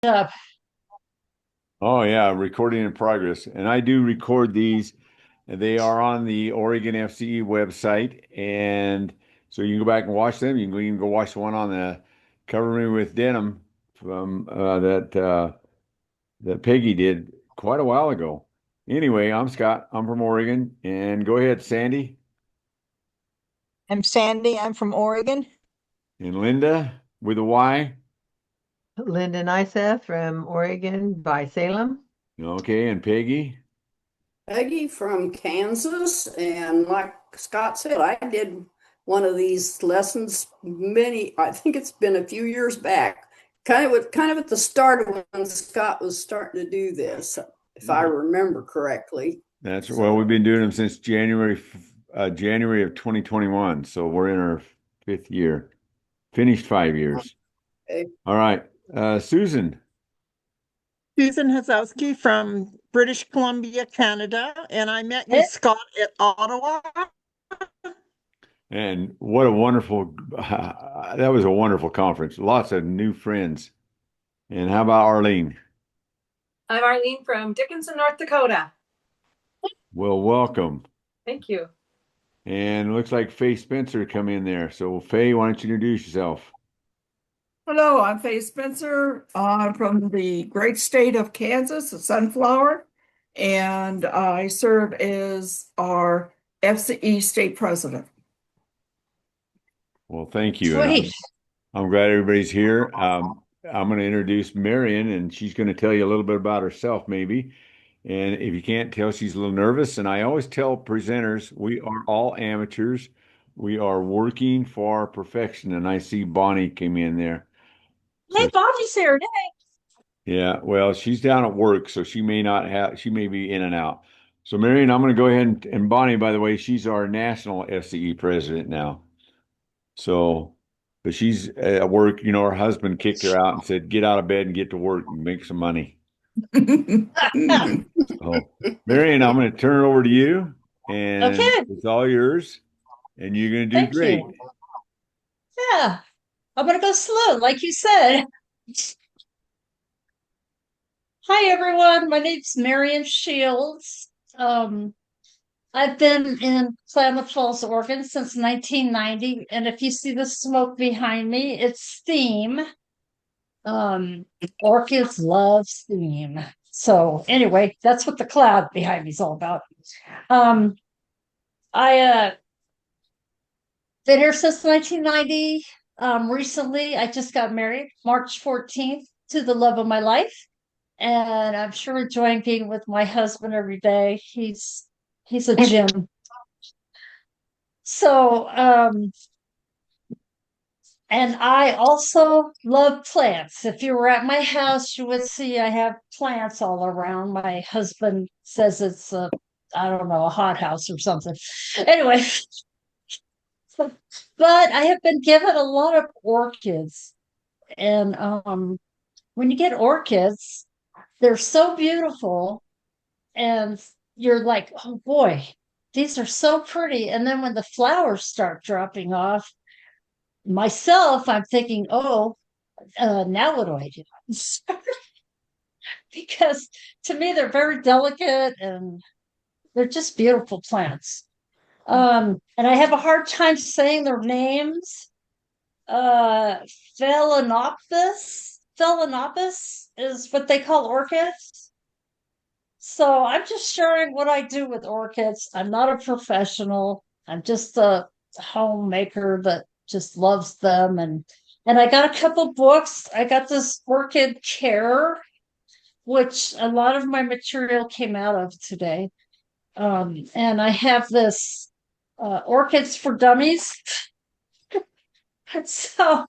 Up. Oh yeah, recording in progress. And I do record these. They are on the Oregon FCE website. And so you can go back and watch them. You can even go watch the one on the Cover Me with Denim from that Peggy did quite a while ago. Anyway, I'm Scott. I'm from Oregon. And go ahead, Sandy I'm Sandy. I'm from Oregon. and Linda with a Y. Linda Nyseth from Oregon by Salem. Okay, and Peggy. Peggy from Kansas, and like Scott said, I did one of these lessons I think it's been a few years back, kind of at the start of when Scott was starting to do this, if I remember correctly. Well, we've So, been doing them since January of 2021. So we're in our fifth year, finished 5 years. okay. All right. Susan. Susan Hasowski from British Columbia, Canada, and I met you, Eh, Scott, at Ottawa. And what a wonderful, that was a wonderful conference. Lots of new friends. And how about Arlene? I'm Arlene from Dickinson, North Dakota. Well, welcome. Thank you. And it looks like Faye Spencer come in there. So Faye, why don't you introduce yourself? Hello, I'm Faye Spencer from the great state of Kansas, the Sunflower, and I serve as our FCE state president. Well, thank you. And Sweet. I'm glad everybody's here. I'm going to introduce Marian, and she's going to tell you a little bit about herself, maybe. And if you can't tell, she's a little nervous. And I always tell presenters, we are all amateurs. We are working for perfection. And I see Bonnie came in there. Hey, So, Bobby's here. yeah, well, she's down at work, so she may not have, she may be in and out. So, Marian, I'm going to go ahead and Bonnie, by the way, she's our national FCE president now. So, but she's at work, her husband kicked her out and said, get out of bed and get to work and make some money. So, Marian, I'm going to turn it over to you, and Okay, it's all yours, and you're going to do thank great. you. Yeah, I'm gonna go slow, like you said. Hi, everyone. My name's Marian Shields. Um, I've been in Klamath Falls, Oregon since 1990, and if you see the smoke behind me, it's steam. Um, Orchids love steam. So anyway, that's what the cloud behind me is all about. Um, I been here since 1990. Recently, I just got married March 14th to the love of my life, and I'm sure enjoying being with my husband every day. He's a gem. So, and I also love plants. If you were at my house, you would see I have plants all around. My husband says it's a, I don't know, a hothouse or something. Anyway, but I have been given a lot of orchids. And when you get orchids, they're so beautiful. And you're like, oh boy, these are so pretty. And then when the flowers start dropping off, myself, I'm thinking, oh, now what do I do? Because to me, they're very delicate and they're just beautiful plants. And I have a hard time saying their names. Uh, Phalaenopus is what they call orchids. So I'm just sharing what I do with orchids. I'm not a professional. I'm just a homemaker that just loves them. And I got a couple books. I got this orchid care, which a lot of my material came out of today. And I have this Orchids for Dummies. So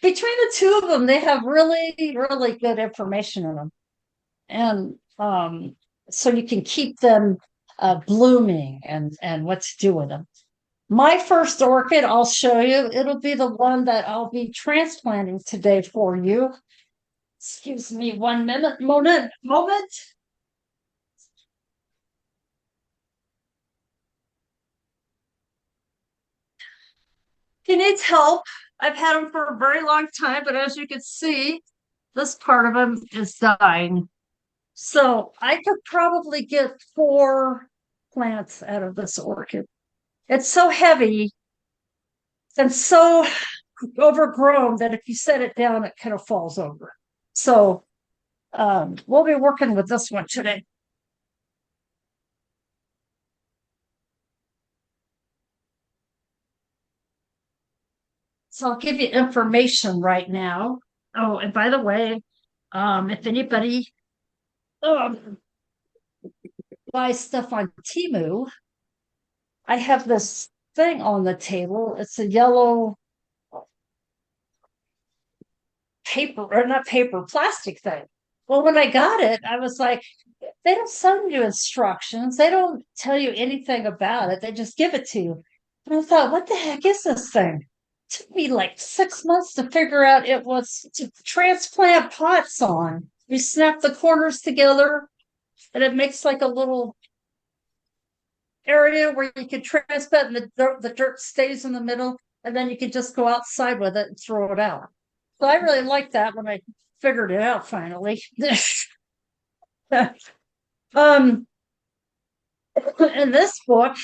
between the two of them, they have really, really good information in them. And so you can keep them blooming and what to do with them. My first orchid, I'll show you. It'll be the one that I'll be transplanting today for you. Excuse me one minute, moment. He needs help. I've had him for a very long time, but as you can see, this part of him is dying. So I could probably get 4 plants out of this orchid. It's so heavy and so overgrown that if you set it down, it kind of falls over. So we'll be working with this one today. So I'll give you information right now. Oh, and by the way, if anybody buy stuff on Temu, I have this thing on the table. It's a yellow paper, or not paper, plastic thing. Well, when I got it, I was like, they don't send you instructions. They don't tell you anything about it. They just give it to you. And I thought, what the heck is this thing? It took me like 6 months to figure out it was to transplant pots on. You snap the corners together and it makes like a little area where you can transplant and the dirt stays in the middle, and then you can just go outside with it and throw it out. So I really liked that when I figured it out finally. In this book,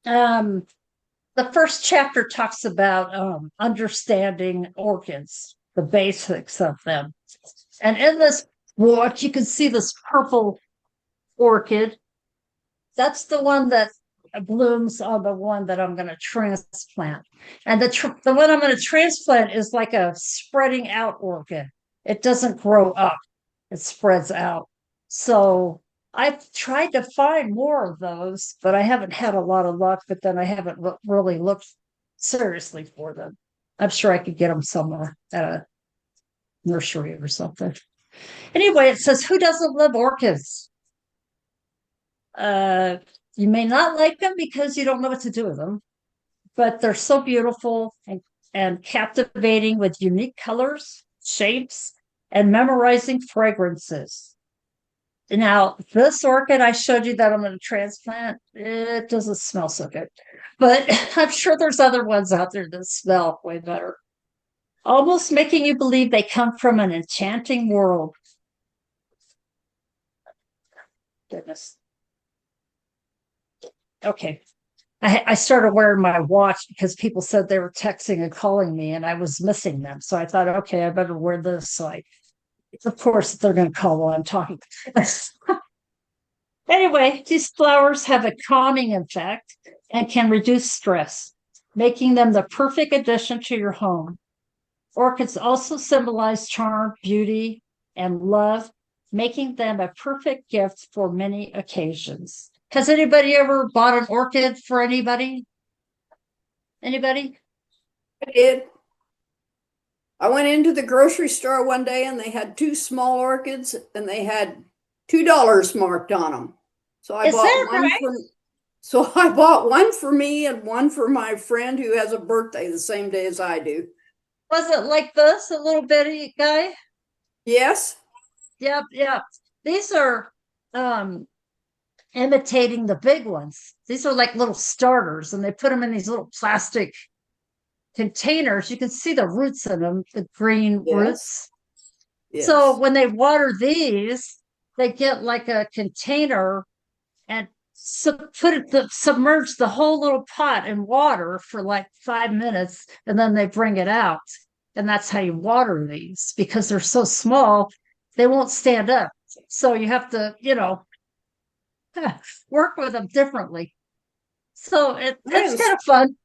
the first chapter talks about understanding orchids, the basics of them. And in this book, you can see this purple orchid. That's the one that blooms on the one that I'm going to transplant. And the one I'm going to transplant is like a spreading out orchid. It doesn't grow up, it spreads out. So I've tried to find more of those, but I haven't had a lot of luck. But then I haven't really looked seriously for them. I'm sure I could get them somewhere at a nursery or something. Anyway, it says, who doesn't love orchids? You may not like them because you don't know what to do with them, but they're so beautiful and captivating with unique colors, shapes, and memorizing fragrances. Now, this orchid I showed you that I'm going to transplant, it doesn't smell so good, but I'm sure there's other ones out there that smell way better. Almost making you believe they come from an enchanting world. Goodness. Okay. I started wearing my watch because people said they were texting and calling me and I was missing them. So I thought, okay, I better wear this. So of course, they're going to call while I'm talking. Anyway, these flowers have a calming effect and can reduce stress, making them the perfect addition to your home. Orchids also symbolize charm, beauty, and love, making them a perfect gift for many occasions. Has anybody ever bought an orchid for anybody? Anybody? I did. I went into the grocery store one day and they had 2 small orchids and they had $2 marked on them. So I bought one for me and one for my friend who has a birthday the same day as I do. Was it like this, a little bitty guy? Yes. Yep. These are imitating the big ones. These are like little starters, and they put them in these little plastic containers. You can see the roots in them, the green roots. Yes. So when they water these, they get like a container and submerge the whole little pot in water for like 5 minutes, and then they bring it out. And that's how you water these, because they're so small, they won't stand up. So you have to, work with them differently. So it's kind of fun.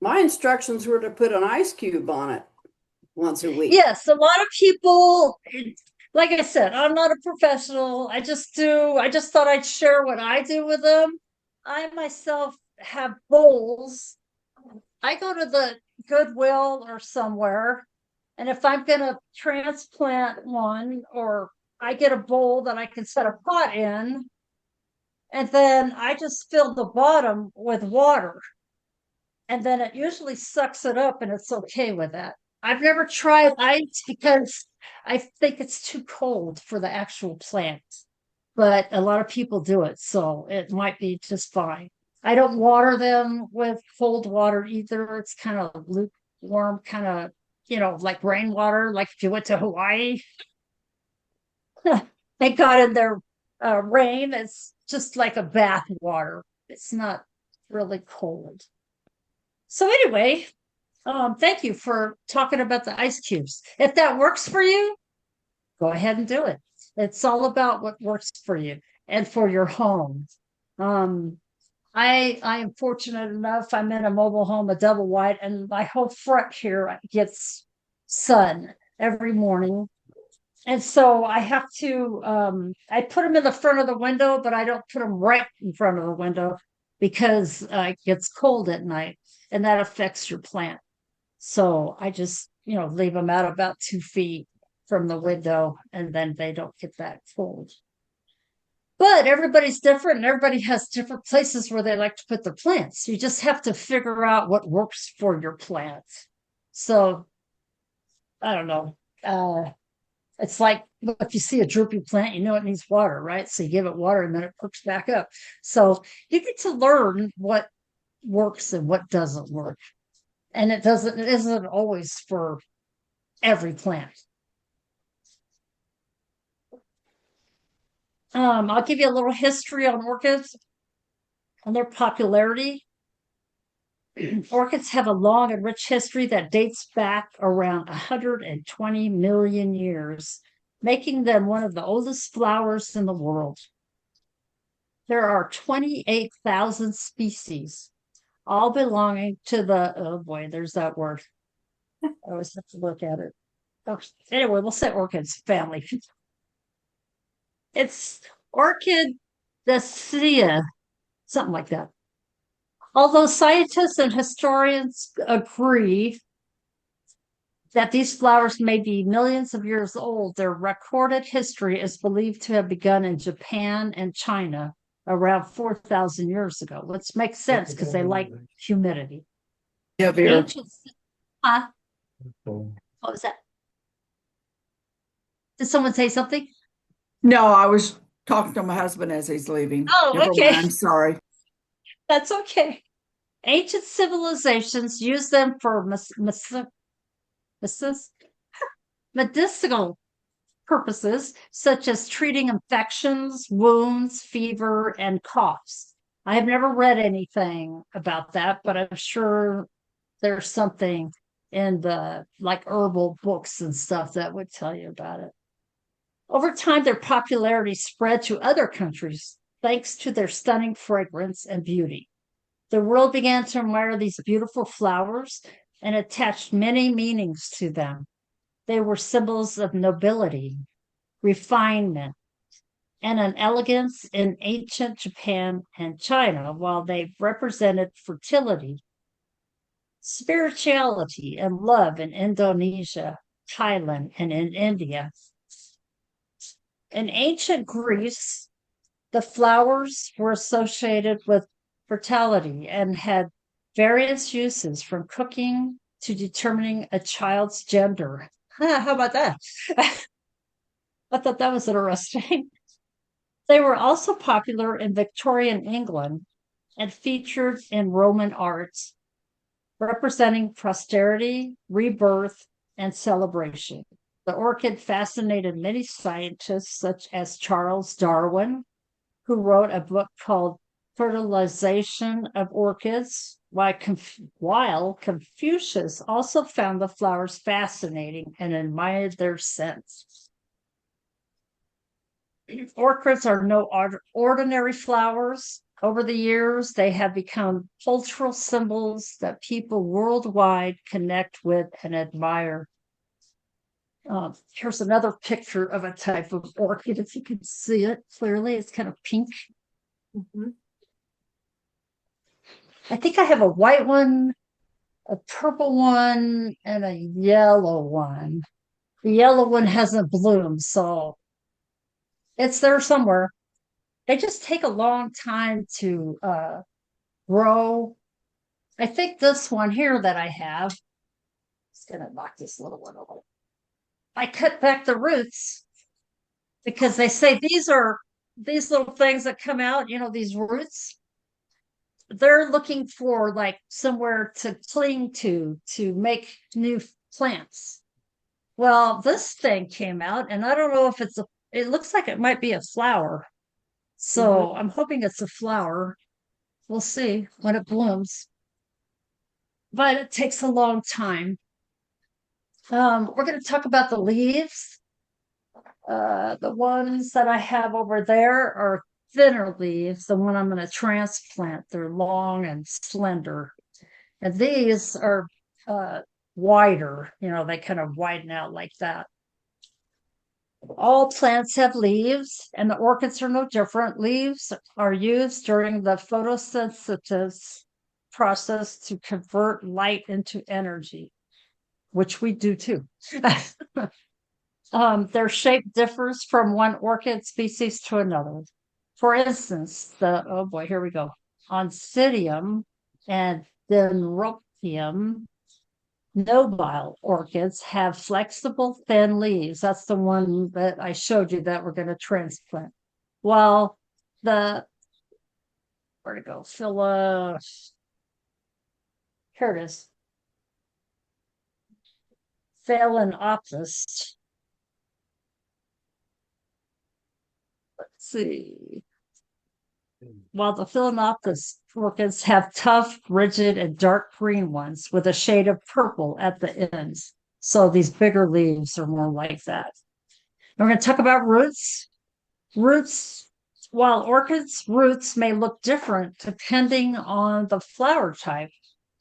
My instructions were to put an ice cube on it once a week. Yes, a lot of people, like I said, I'm not a professional. I just thought I'd share what I do with them. I myself have bowls. I go to the Goodwill or somewhere, and if I'm going to transplant one, or I get a bowl that I can set a pot in, and then I just fill the bottom with water. And then it usually sucks it up, and it's okay with that. I've never tried ice because I think it's too cold for the actual plant, but a lot of people do it, so it might be just fine. I don't water them with cold water either. It's kind of lukewarm, kind of like rainwater, like if you went to Hawaii, they got in their rain. It's just like a bath water. It's not really cold. So anyway, thank you for talking about the ice cubes. If that works for you, go ahead and do it. It's all about what works for you and for your home. I am fortunate enough. I'm in a mobile home, a double wide, and my whole front here gets sun every morning. And so I have to, I put them in the front of the window, but I don't put them right in front of the window because it gets cold at night and that affects your plant. So I just, leave them out about 2 feet from the window and then they don't get that cold. But everybody's different and everybody has different places where they like to put their plants. You just have to figure out what works for your plant. So I don't know. It's like if you see a droopy plant, you know it needs water, right? So you give it water and then it perks back up. So you get to learn what works and what doesn't work. And it isn't always for every plant. I'll give you a little history on orchids and their popularity. Orchids have a long and rich history that dates back around 120 million years, making them one of the oldest flowers in the world. There are 28,000 species, all belonging to oh boy, there's that word. I always have to look at it. Oh, anyway, we'll say orchids family. It's Orchidaceae, something like that. Although scientists and historians agree that these flowers may be millions of years old, their recorded history is believed to have begun in Japan and China around 4,000 years ago, which makes sense because they like humidity. Yeah, Vera. Huh? What was that? Did someone say something? No, I was talking to my husband as he's leaving. Oh, Never okay. mind, sorry. That's okay. Ancient civilizations used them for medicinal purposes, such as treating infections, wounds, fever, and coughs. I have never read anything about that, but I'm sure there's something in the herbal books and stuff that would tell you about it. Over time, their popularity spread to other countries thanks to their stunning fragrance and beauty. The world began to admire these beautiful flowers and attached many meanings to them. They were symbols of nobility, refinement, and an elegance in ancient Japan and China, while they represented fertility, spirituality, and love in Indonesia, Thailand, and in India. In ancient Greece, the flowers were associated with fertility and had various uses from cooking to determining a child's gender. How about that? I thought that was interesting. They were also popular in Victorian England and featured in Roman arts, representing prosperity, rebirth, and celebration. The orchid fascinated many scientists, such as Charles Darwin, who wrote a book called Fertilization of Orchids, while Confucius also found the flowers fascinating and admired their scents. Orchids are no ordinary flowers. Over the years, they have become cultural symbols that people worldwide connect with and admire. Here's another picture of a type of orchid. If you can see it clearly, it's kind of pink. Mm-hmm. I think I have a white one, a purple one, and a yellow one. The yellow one hasn't bloomed, so it's there somewhere. They just take a long time to grow. I think this one here that I have, it's gonna knock this little one over. I cut back the roots because they say these little things that come out, these roots, they're looking for somewhere to cling to make new plants. Well, this thing came out, and I don't know if it looks like it might be a flower. So I'm hoping it's a flower. We'll see when it blooms. But it takes a long time. We're going to talk about the leaves. The ones that I have over there are thinner leaves. The one I'm going to transplant, they're long and slender. And these are wider, they kind of widen out like that. All plants have leaves, and the orchids are no different. Leaves are used during the photosynthesis process to convert light into energy, which we do too. Their shape differs from one orchid species to another. For instance, oh boy, here we go. Oncidium and Dendrobium nobile orchids have flexible, thin leaves. That's the one that I showed you that we're going to transplant. While where'd it go? Here it is. Phalaenopsis. Let's see. While the Phalaenopsis orchids have tough, rigid, and dark green ones with a shade of purple at the ends. So these bigger leaves are more like that. We're going to talk about roots. While orchids' roots may look different depending on the flower type,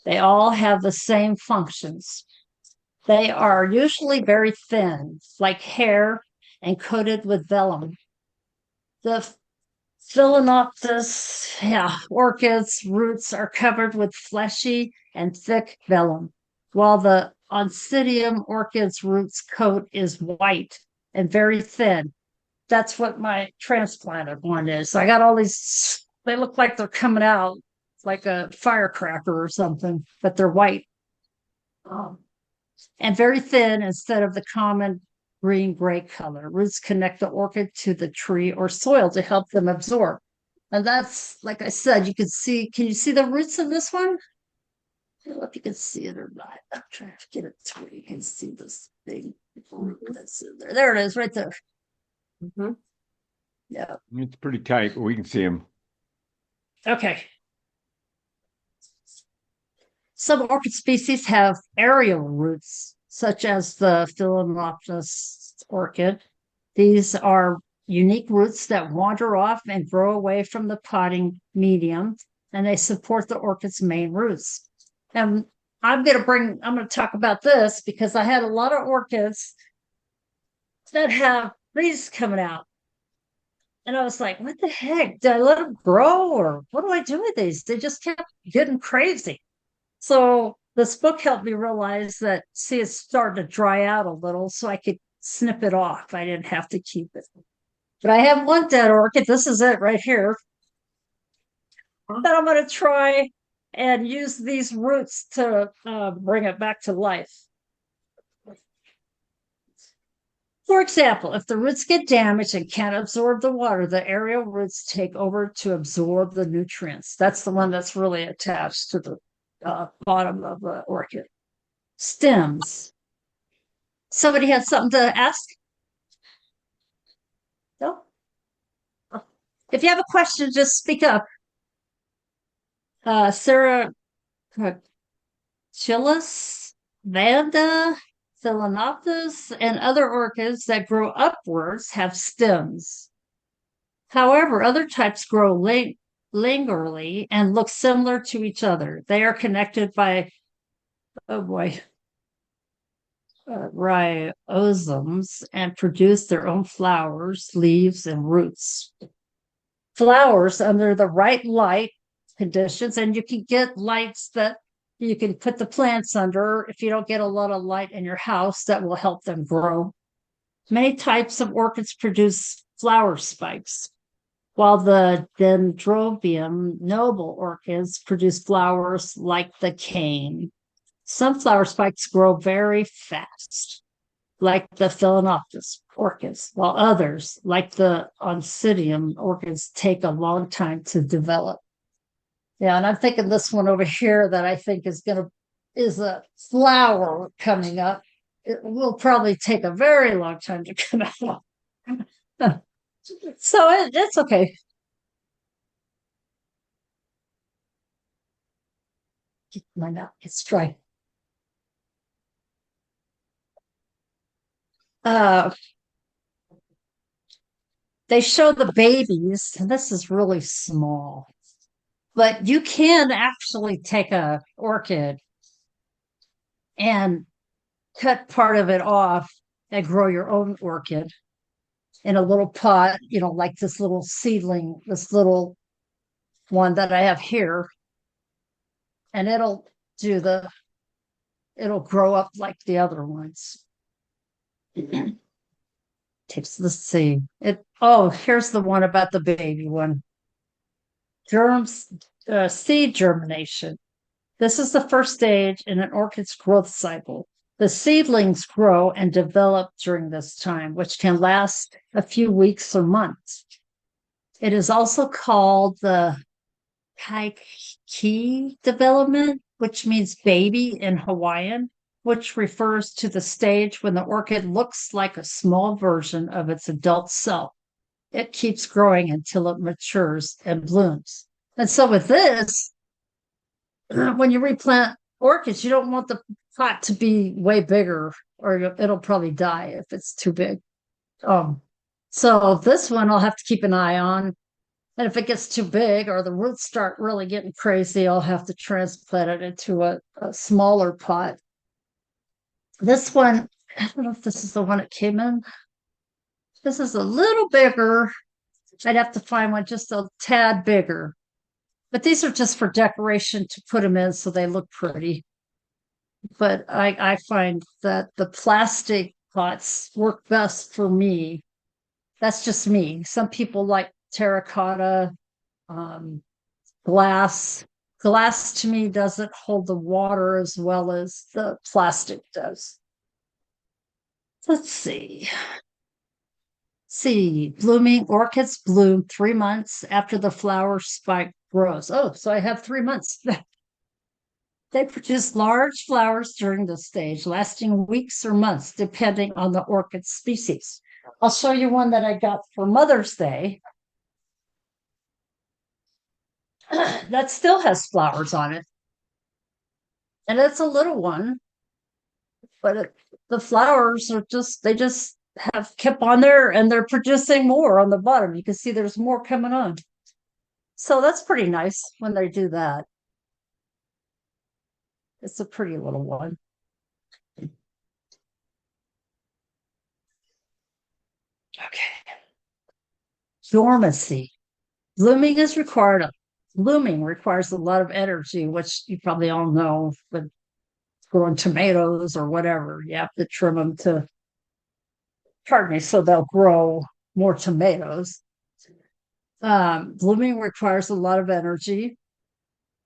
they all have the same functions. They are usually very thin, like hair, and coated with vellum. The Phalaenopsis, orchids' roots are covered with fleshy and thick vellum, while the Oncidium orchid's roots coat is white and very thin. That's what my transplanted one is. So I got all these, they look like they're coming out like a firecracker or something, but they're white. And very thin instead of the common green-gray color. Roots connect the orchid to the tree or soil to help them absorb. And that's, like I said, you can you see the roots in this one? I don't know if you can see it or not. I'm trying to get it to where you can see this big root that's in there. There it is, right there. Yeah. It's pretty tight, but we can see them. Okay. Some orchid species have aerial roots, such as the Phalaenopsis orchid. These are unique roots that wander off and grow away from the potting medium, and they support the orchid's main roots. And I'm going to talk about this because I had a lot of orchids that have leaves coming out. And I was like, what the heck? Did I let them grow, or what do I do with these? They just kept getting crazy. So this book helped me realize that, it's starting to dry out a little, so I could snip it off. I didn't have to keep it. But I have one dead orchid. This is it right here. That I'm going to try and use these roots to bring it back to life. For example, if the roots get damaged and can't absorb the water, the aerial roots take over to absorb the nutrients. That's the one that's really attached to the bottom of the orchid. Stems. Somebody had something to ask? No? If you have a question, just speak up. Sarah Chillis, Vanda, Phalaenopsis, and other orchids that grow upwards have stems. However, other types grow linearly and look similar to each other. They are connected by, rhizomes and produce their own flowers, leaves, and roots. Flowers under the right light conditions, and you can get lights that you can put the plants under if you don't get a lot of light in your house, that will help them grow. Many types of orchids produce flower spikes, while the Dendrobium noble orchids produce flowers like the cane. Some flower spikes grow very fast, like the Phalaenopsis orchids, while others, like the Oncidium orchids, take a long time to develop. Yeah, and I'm thinking this one over here that I think is a flower coming up. it will probably take a very long time to come out. So it's okay. My mouth it's dry. Uh, they show the babies, and this is really small, but you can actually take a orchid and cut part of it off and grow your own orchid in a little pot, like this little seedling, this little one that I have here, and it'll grow up like the other ones. Let's see. Here's the one about the baby one. Seed germination. This is the first stage in an orchid's growth cycle. The seedlings grow and develop during this time, which can last a few weeks or months. It is also called the Kaiki development, which means baby in Hawaiian, which refers to the stage when the orchid looks like a small version of its adult self. It keeps growing until it matures and blooms. And so with this, when you replant orchids, you don't want the pot to be way bigger or it'll probably die if it's too big. So this one I'll have to keep an eye on. And if it gets too big or the roots start really getting crazy, I'll have to transplant it into a smaller pot. This one, I don't know if this is the one it came in. This is a little bigger. I'd have to find one just a tad bigger. But these are just for decoration to put them in so they look pretty. But I find that the plastic pots work best for me. That's just me. Some people like terracotta, glass. Glass to me doesn't hold the water as well as the plastic does. Let's see. Blooming orchids bloom 3 months after the flower spike grows. Oh, so I have 3 months. They produce large flowers during this stage, lasting weeks or months, depending on the orchid species. I'll show you one that I got for Mother's Day. That still has flowers on it. And it's a little one, but the flowers they just have kept on there and they're producing more on the bottom. You can see there's more coming on. So that's pretty nice when they do that. It's a pretty little one. Okay. Dormancy. Blooming requires a lot of energy, which you probably all know, but growing tomatoes or whatever, you have to trim them so they'll grow more tomatoes. Blooming requires a lot of energy,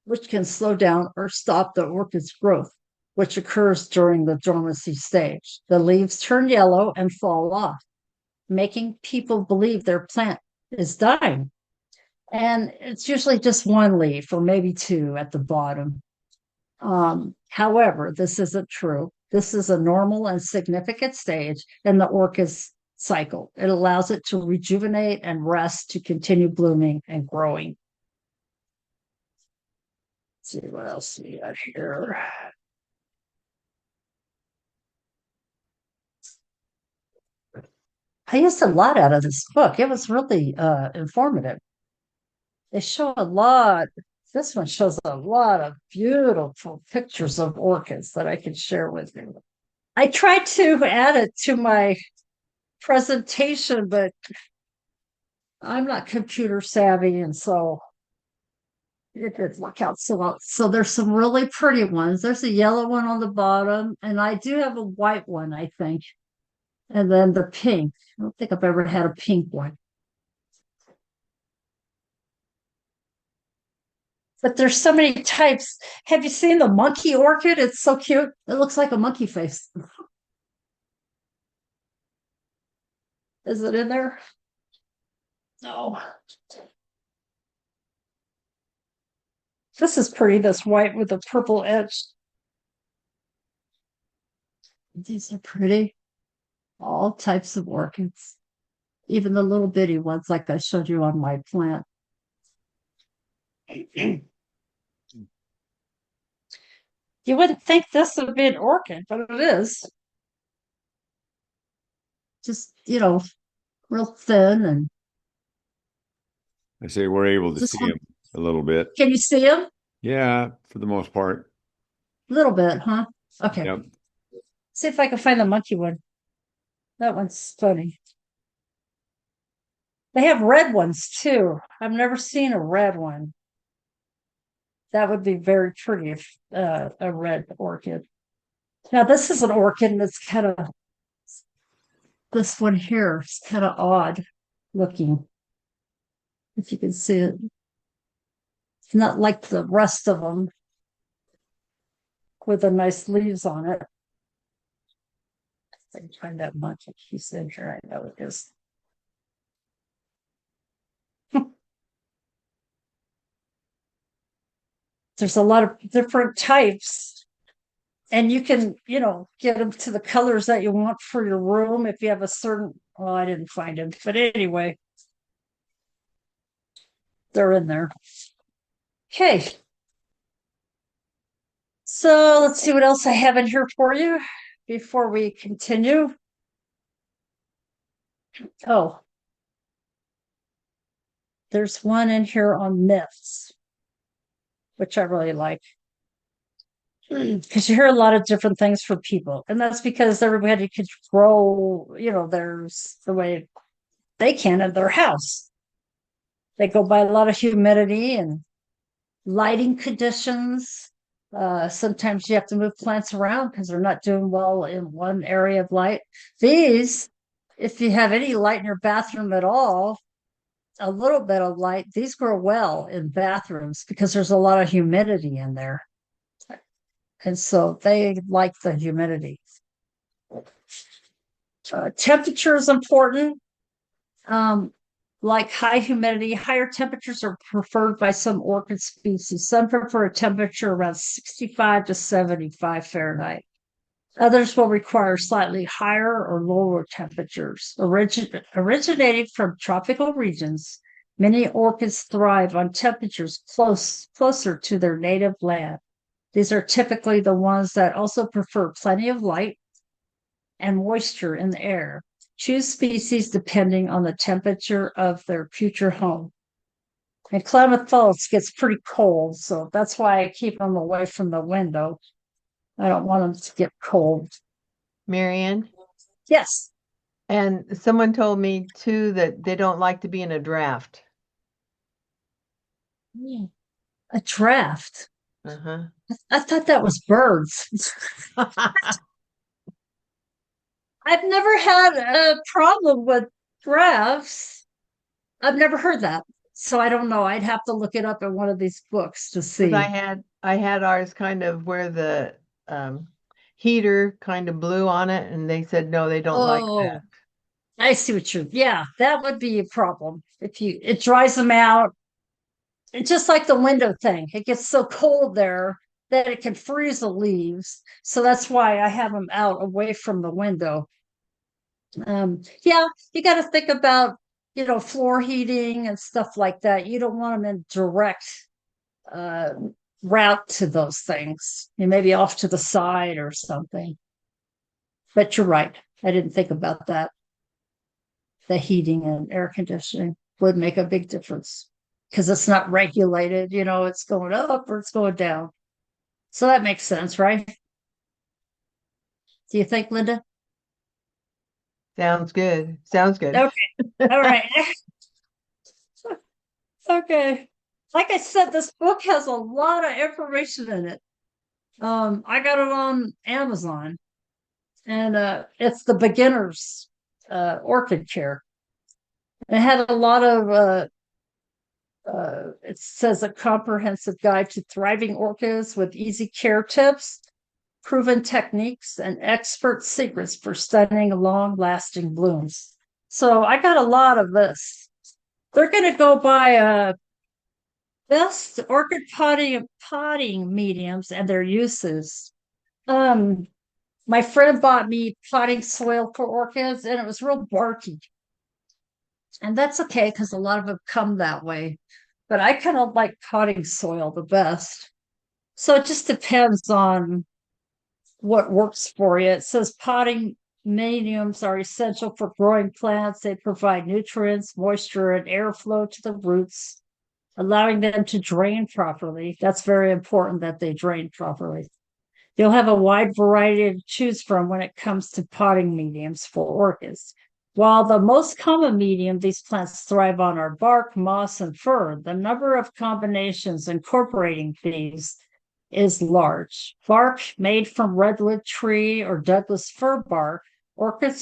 which can slow down or stop the orchid's growth, which occurs during the dormancy stage. The leaves turn yellow and fall off, making people believe their plant is dying. And it's usually just one leaf or maybe two at the bottom. However, this isn't true. This is a normal and significant stage in the orchid's cycle. It allows it to rejuvenate and rest to continue blooming and growing. Let's see what else we got here. I used a lot out of this book. It was really informative. They show a lot. This one shows a lot of beautiful pictures of orchids that I can share with you. I tried to add it to my presentation, but I'm not computer savvy, and so it didn't work out so well. So there's some really pretty ones. There's a yellow one on the bottom, and I do have a white one, I think. And then the pink. I don't think I've ever had a pink one. But there's so many types. Have you seen the monkey orchid? It's so cute. It looks like a monkey face. Is it in there? No. This is pretty, this white with the purple edge. These are pretty. All types of orchids. Even the little bitty ones like I showed you on my plant. You wouldn't think this would be an orchid, but it is. Just, real thin and I say we're able to just see them a little bit. can you see them? Yeah, for the most part. A little bit, huh? Okay. Yep. See if I can find the monkey one. That one's funny. They have red ones too. I've never seen a red one. That would be very pretty if a red orchid. Now this is an orchid and it's kind of this one here is kind of odd looking. If you can see it. It's not like the rest of them with the nice leaves on it. I can find that monkey. He's in here. I know it is. There's a lot of different types. And you can, get them to the colors that you want for your room if you have a certain, well, I didn't find them. But anyway, they're in there. Okay. So let's see what else I have in here for you before we continue. Oh, there's one in here on myths, which I really like. Because you hear a lot of different things from people, and that's because everybody can grow, there's the way they can in their house. They go by a lot of humidity and lighting conditions. Sometimes you have to move plants around because they're not doing well in one area of light. These, if you have any light in your bathroom at all, a little bit of light, these grow well in bathrooms because there's a lot of humidity in there. And so they like the humidity. Temperature is important. Like high humidity, higher temperatures are preferred by some orchid species. Some prefer a temperature around 65 to 75 Fahrenheit. Others will require slightly higher or lower temperatures. Originating from tropical regions, many orchids thrive on temperatures closer to their native land. These are typically the ones that also prefer plenty of light and moisture in the air. Choose species depending on the temperature of their future home. And Klamath Falls gets pretty cold, so that's why I keep them away from the window. I don't want them to get cold. Marian, Yes. and someone told me too that they don't like to be in a draft. A draft. Uh-huh. I thought that was birds. I've never had a problem with drafts. I've never heard that. So I don't know. I'd have to look it up in one of these books to see. I had ours kind of where the heater kind of blew on it, and they said no, they don't like that. I see what yeah, that would be a problem. It dries them out. It's just like the window thing. It gets so cold there that it can freeze the leaves. So that's why I have them out away from the window. Yeah, you got to think about, floor heating and stuff like that. You don't want them in direct route to those things. You may be off to the side or something. But you're right. I didn't think about that. The heating and air conditioning would make a big difference because it's not regulated. It's going up or it's going down. So that makes sense, right? Do you think, Linda? Sounds good. Okay. All right. Okay. Like I said, this book has a lot of information in it. I got it on Amazon, and it's the beginner's orchid care. It had a lot of it says a comprehensive guide to thriving orchids with easy care tips, proven techniques, and expert secrets for stunning, long-lasting blooms. So I got a lot of this. They're going to go by best orchid potting mediums and their uses. My friend bought me potting soil for orchids, and it was real barky. And that's okay because a lot of them come that way. But I kind of like potting soil the best. So it just depends on what works for you. It says potting mediums are essential for growing plants. They provide nutrients, moisture, and airflow to the roots, allowing them to drain properly. That's very important that they drain properly. You'll have a wide variety to choose from when it comes to potting mediums for orchids. While the most common medium, these plants thrive on are bark, moss, and fir. The number of combinations incorporating these is large. Bark made from redwood tree or Douglas fir bark, orchid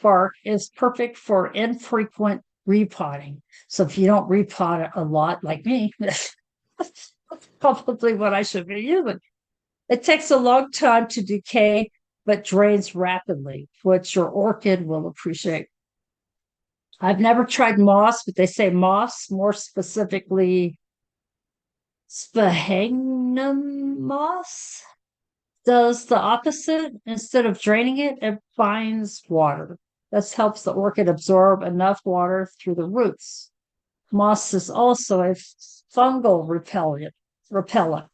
bark is perfect for infrequent repotting. So if you don't repot it a lot like me, that's probably what I should be using. It takes a long time to decay, but drains rapidly, which your orchid will appreciate. I've never tried moss, but they say moss, more specifically sphagnum moss, does the opposite. Instead of draining it, it binds water. This helps the orchid absorb enough water through the roots. Moss is also a fungal repellent,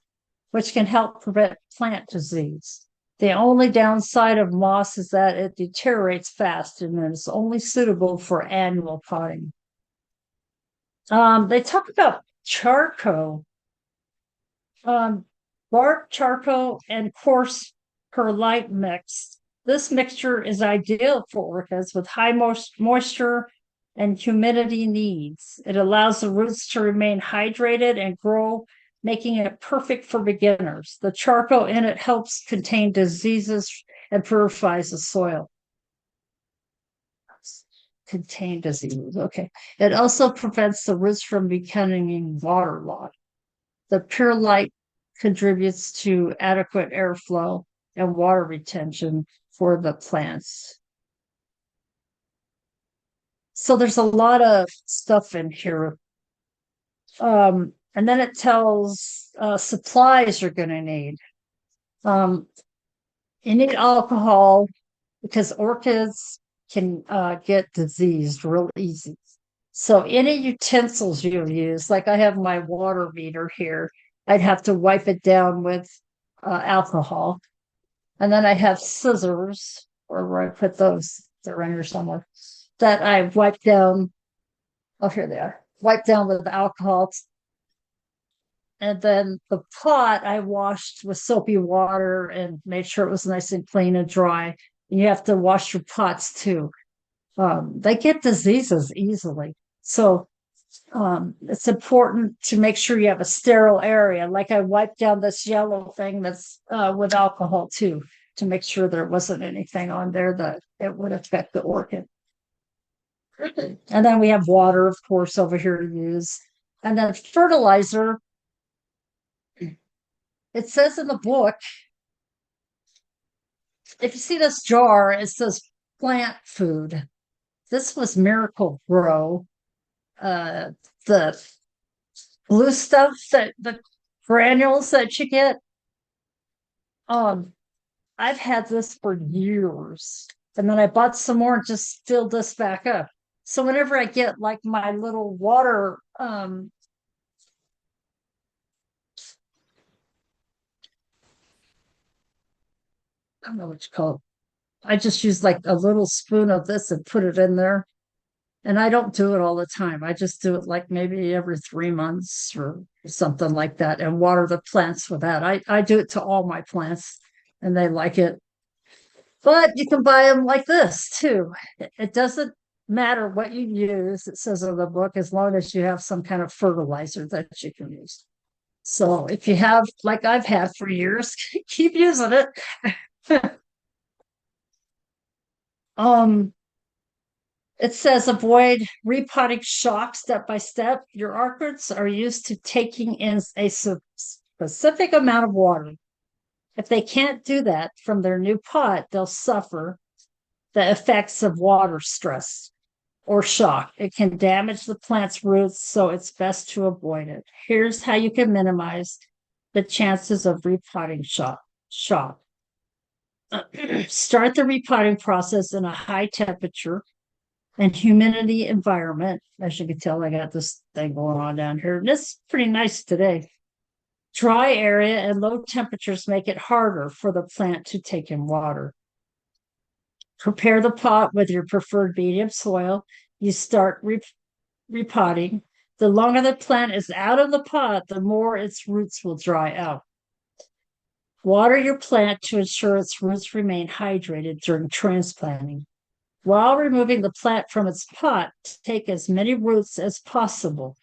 which can help prevent plant disease. The only downside of moss is that it deteriorates fast and is only suitable for annual potting. They talk about charcoal, bark, charcoal, and coarse perlite mix. This mixture is ideal for orchids with high moisture and humidity needs. It allows the roots to remain hydrated and grow, making it perfect for beginners. The charcoal in it helps contain diseases and purifies the soil. Contain diseases, okay. It also prevents the roots from becoming waterlogged. The perlite contributes to adequate airflow and water retention for the plants. So there's a lot of stuff in here. And then it tells supplies you're going to need. You need alcohol because orchids can get diseased real easy. So any utensils you use, like I have my water meter here, I'd have to wipe it down with alcohol. And then I have scissors, or where I put those, they're around here somewhere, that I wipe down. Oh, here they are. Wipe down with alcohol. And then the pot I washed with soapy water and made sure it was nice and clean and dry. And you have to wash your pots too. They get diseases easily. So it's important to make sure you have a sterile area. Like I wiped down this yellow thing that's with alcohol too, to make sure there wasn't anything on there that it would affect the orchid. And then we have water, of course, over here to use. And then fertilizer. It says in the book, if you see this jar, it says plant food. This was Miracle Grow. The blue stuff, that the granules that you get. I've had this for years, and then I bought some more and just filled this back up. So whenever I get like my little water, I don't know what you call it. I just use like a little spoon of this and put it in there. And I don't do it all the time. I just do it like maybe every 3 months or something like that, and water the plants with that. I do it to all my plants and they like it. But you can buy them like this too. It doesn't matter what you use, it says in the book, as long as you have some kind of fertilizer that you can use. So if you have, like I've had for years, keep using it. It says avoid repotting shock step by step. Your orchids are used to taking in a specific amount of water. If they can't do that from their new pot, they'll suffer the effects of water stress or shock. It can damage the plant's roots, so it's best to avoid it. Here's how you can minimize the chances of repotting shock. Start the repotting process in a high temperature and humidity environment. As you can tell, I got this thing going on down here. And it's pretty nice today. Dry area and low temperatures make it harder for the plant to take in water. Prepare the pot with your preferred medium soil. You start repotting. The longer the plant is out of the pot, the more its roots will dry out. Water your plant to ensure its roots remain hydrated during transplanting. While removing the plant from its pot, take as many roots as possible.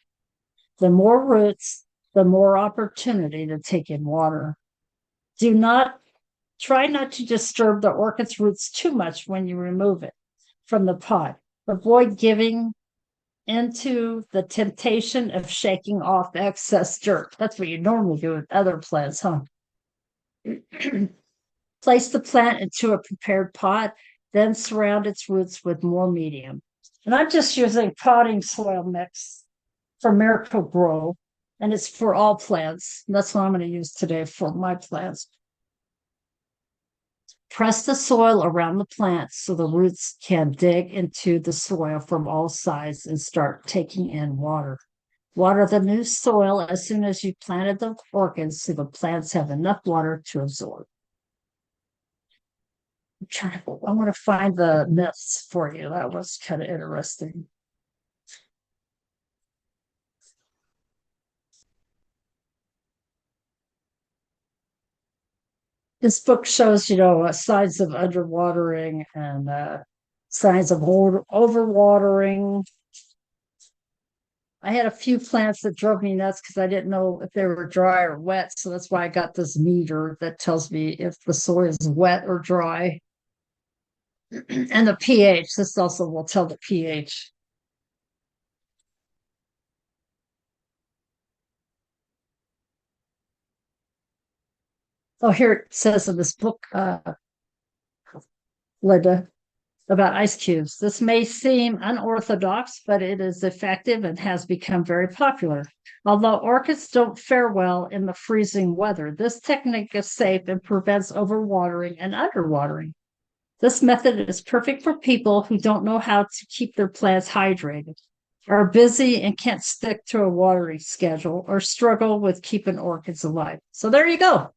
The more roots, the more opportunity to take in water. Try not to disturb the orchid's roots too much when you remove it from the pot. Avoid giving into the temptation of shaking off excess dirt. That's what you normally do with other plants, huh? Place the plant into a prepared pot, then surround its roots with more medium. And I'm just using potting soil mix from Miracle Grow, and it's for all plants. And that's what I'm going to use today for my plants. Press the soil around the plant so the roots can dig into the soil from all sides and start taking in water. Water the new soil as soon as you planted the orchids so the plants have enough water to absorb. I want to find the myths for you. That was kind of interesting. This book shows, signs of underwatering and signs of overwatering. I had a few plants that drove me nuts because I didn't know if they were dry or wet. So that's why I got this meter that tells me if the soil is wet or dry. And the pH, this also will tell the pH. Oh, here it says in this book, Linda, about ice cubes. This may seem unorthodox, but it is effective and has become very popular. Although orchids don't fare well in the freezing weather, this technique is safe and prevents overwatering and underwatering. This method is perfect for people who don't know how to keep their plants hydrated, are busy and can't stick to a watering schedule, or struggle with keeping orchids alive. So there you go.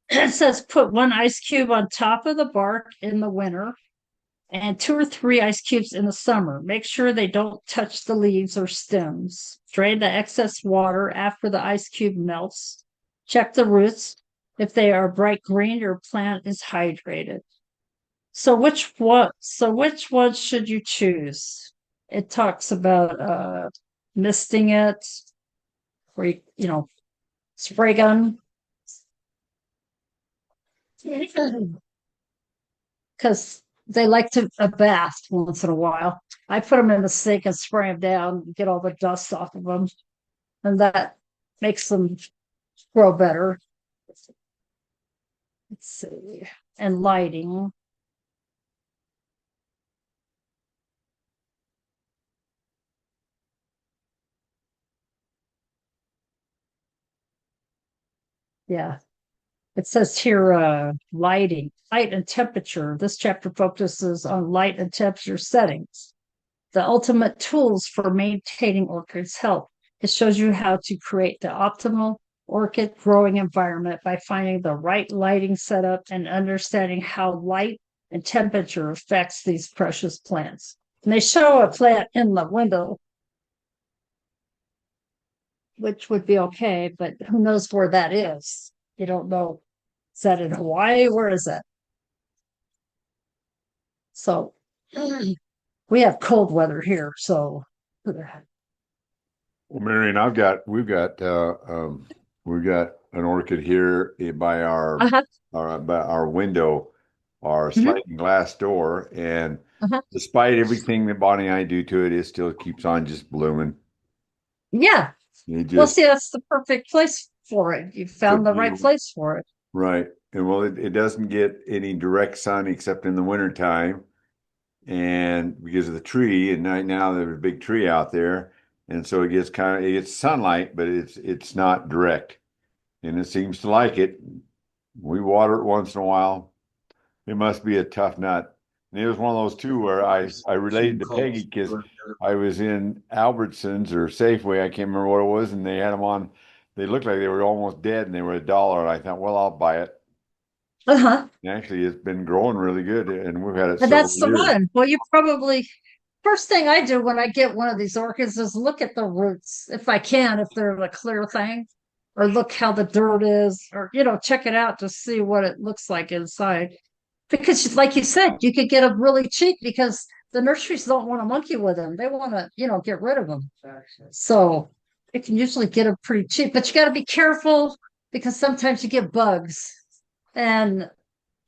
It says put 1 ice cube on top of the bark in the winter and 2 or 3 ice cubes in the summer. Make sure they don't touch the leaves or stems. Drain the excess water after the ice cube melts. Check the roots. If they are bright green, your plant is hydrated. So which one should you choose? It talks about misting it, or spray gun. Because they like to a bath once in a while. I put them in the sink and spray them down, get all the dust off of them, and that makes them grow better. Let's see. And lighting. Yeah. It says here, lighting, light and temperature. This chapter focuses on light and temperature settings, the ultimate tools for maintaining orchids' health. It shows you how to create the optimal orchid growing environment by finding the right lighting setup and understanding how light and temperature affects these precious plants. And they show a plant in the window, which would be okay, but who knows where that is? You don't know. Is that in Hawaii? Where is that? So we have cold weather here. So well, Marian, we've got an orchid here by our window, our sliding glass door, and despite everything that Bonnie and I do to it, it still keeps on just blooming. Yeah. Well, see, that's the perfect place for it. You found the right place for it. Right. And well, it doesn't get any direct sun except in the wintertime. And because of the tree, and right now there's a big tree out there. And so it gets sunlight, but it's not direct. And it seems to like it. We water it once in a while. It must be a tough nut. And it was one of those too where I related to Peggy because I was in Albertsons or Safeway, I can't remember what it was, and they had them on. They looked like they were almost dead, and they were $1. And I thought, well, I'll buy it. Uh-huh. And actually, it's been growing really good, and we've had it And several that's the years. one. Well, you probably first thing I do when I get one of these orchids is look at the roots, if I can, if they're a clear thing, or look how the dirt is, or check it out to see what it looks like inside. Because, like you said, you could get them really cheap because the nurseries don't want to monkey with them. They want to, get rid of them. So you can usually get them pretty cheap, but you got to be careful because sometimes you get bugs, and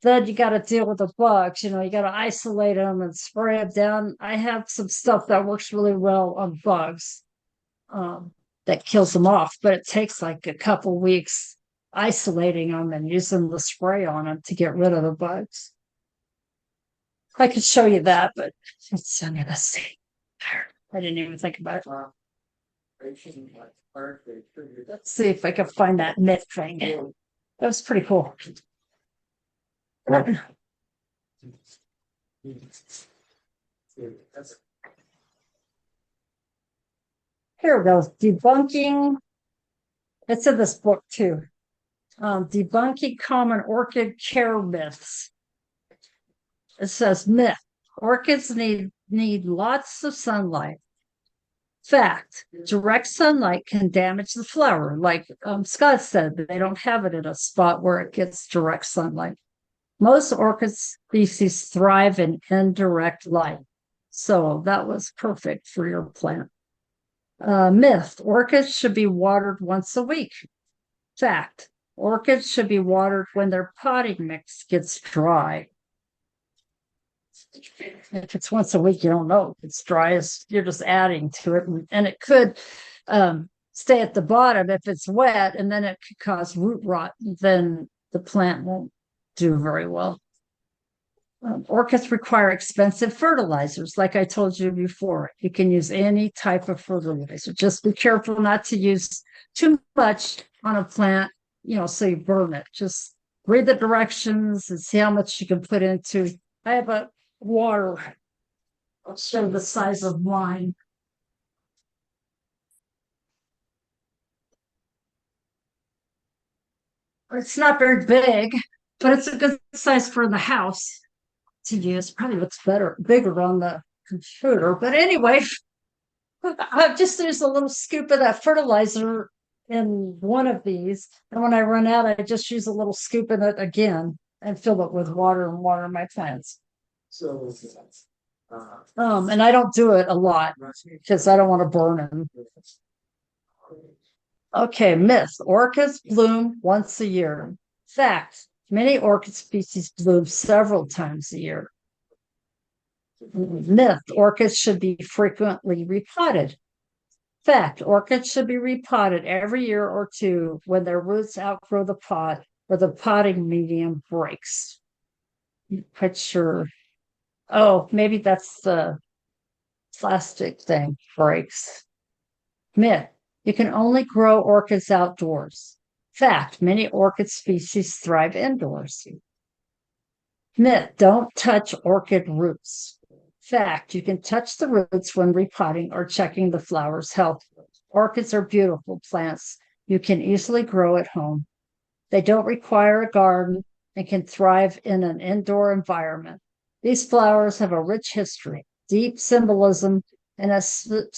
then you got to deal with the bugs. You got to isolate them and spray them down. I have some stuff that works really well on bugs, that kills them off, but it takes like a couple weeks isolating them and using the spray on them to get rid of the bugs. I could show you that, but it's on the see. I didn't even think about it. Let's see if I can find that myth thing. That was pretty cool. Here we go. Debunking. It's in this book too. Debunking common orchid care myths. It says myth. Orchids need lots of sunlight. Fact, direct sunlight can damage the flower. Like Scott said, they don't have it in a spot where it gets direct sunlight. Most orchid species thrive in indirect light. So that was perfect for your plant. Myth, orchids should be watered once a week. Fact, orchids should be watered when their potting mix gets dry. If it's once a week, you don't know. If it's dry, you're just adding to it. And it could stay at the bottom if it's wet, and then it could cause root rot. Then the plant won't do very well. Orchids require expensive fertilizers, like I told you before. You can use any type of fertilizer. Just be careful not to use too much on a plant, so you burn it. Just read the directions and see how much you can put into. I have a water. I'll show the size of mine. It's not very big, but it's a good size for the house to use. Probably looks bigger on the computer. But anyway, I've just used a little scoop of that fertilizer in one of these. And when I run out, I just use a little scoop in it again and fill it with water and water my plants. And I don't do it a lot because I don't want to burn them. Okay, myth. Orchids bloom once a year. Fact. Many orchid species bloom several times a year. Myth. Orchids should be frequently repotted. Fact. Orchids should be repotted every year or two when their roots outgrow the pot or the potting medium breaks. Picture. Oh, maybe that's the plastic thing breaks. Myth. You can only grow orchids outdoors. Fact, many orchid species thrive indoors. Myth, don't touch orchid roots. Fact, you can touch the roots when repotting or checking the flower's health. Orchids are beautiful plants you can easily grow at home. They don't require a garden and can thrive in an indoor environment. These flowers have a rich history, deep symbolism, and a soothing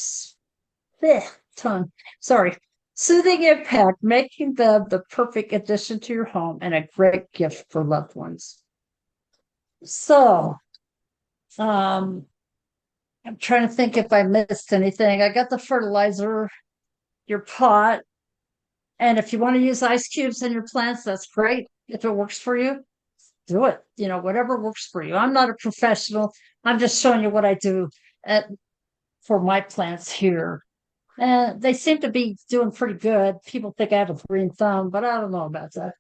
impact, making them the perfect addition to your home and a great gift for loved ones. So, I'm trying to think if I missed anything. I got the fertilizer, your pot, and if you want to use ice cubes in your plants, that's great. If it works for you, do it. Whatever works for you. I'm not a professional. I'm just showing you what I do for my plants here. And they seem to be doing pretty good. People think I have a green thumb, but I don't know about that.